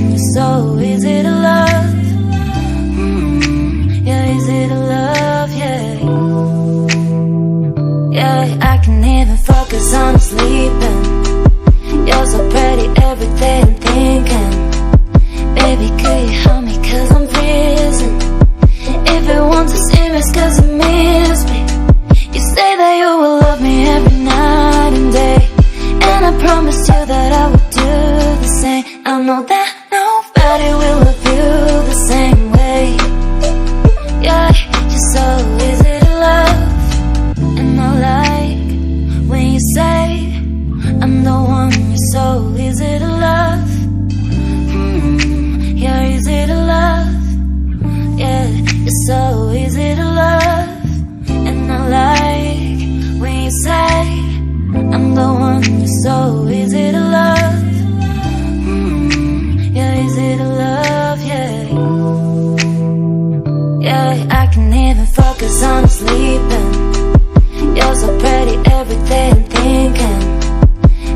you're so easy to love. Yeah, easy to love, yeah. Yeah, I can't even focus on sleeping. You're so pretty every day I'm thinking, baby, could you help me cause I'm freezing. If you want to see me it's cause you miss me. You say that you will love me every night and day, and I promised you that I would do the same. I know that nobody will love you the same way. Yeah, you're so easy to love. And I like when you say I'm the one, you're so easy to love. You're easy to love. Yeah, you're so easy to love. And I like when you say I'm the one, you're so easy to love. You're easy to love, yeah. Yeah, I can't even focus on sleeping. You're so pretty every day I'm thinking,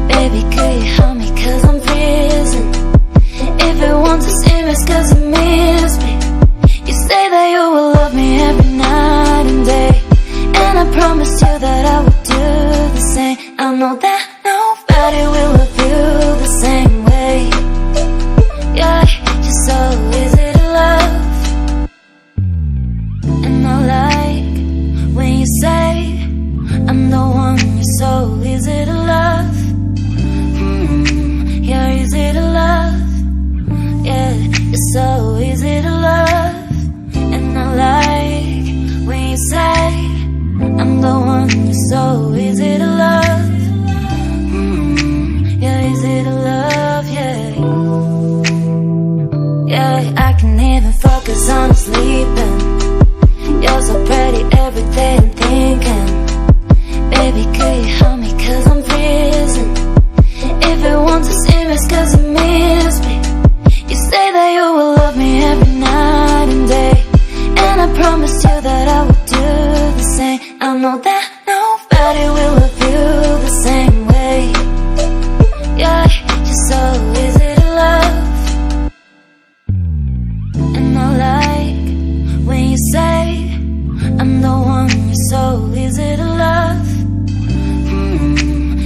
baby, could you help me cause I'm freezing. If you want to see me it's cause you miss me. You say that you will love me every night and day, and I promised you that I would do the same. I know that nobody will love you the same way. Yeah, you're so easy to love. And I like when you say I'm the one, you're so easy to love. You're easy to love. Yeah, you're so easy to love. And I like when you say I'm the one, you're so easy to love. You're easy to love, yeah. Yeah, I can't even focus on sleeping. You're so pretty every day I'm thinking, baby, could you help me cause I'm freezing. If you want to see me it's cause you miss me. You say that you will love me every night and day, and I promised you that I would do the same. I know that nobody will love you the same way. Yeah, you're so easy to love. And I like when you say I'm the one, you're so easy to love.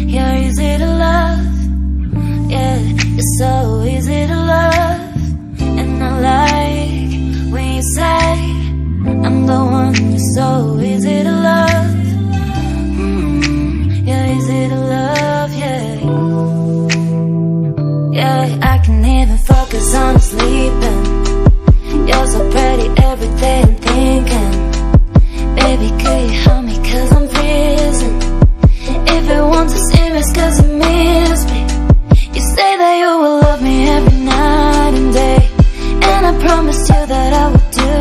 You're easy to love. Yeah, you're so easy to love. And I like when you say I'm the one, you're so easy to love. You're easy to love, yeah. Yeah, I can't even focus on sleeping. You're so pretty every day I'm thinking, baby, could you help me cause I'm freezing. If you want to see me it's cause you miss me. You say that you will love me every night and day, and I promised you that I would do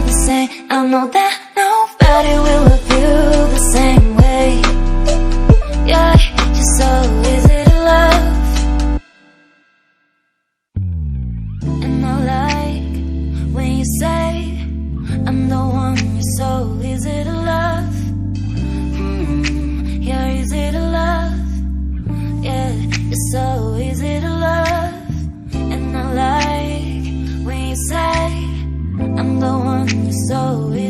the same. I know that nobody will love you the same way. Yeah, you're so easy to love. And I like when you say I'm the one, you're so easy to love. You're easy to love. Yeah, you're so easy to love. And I like when you say I'm the one, you're so easy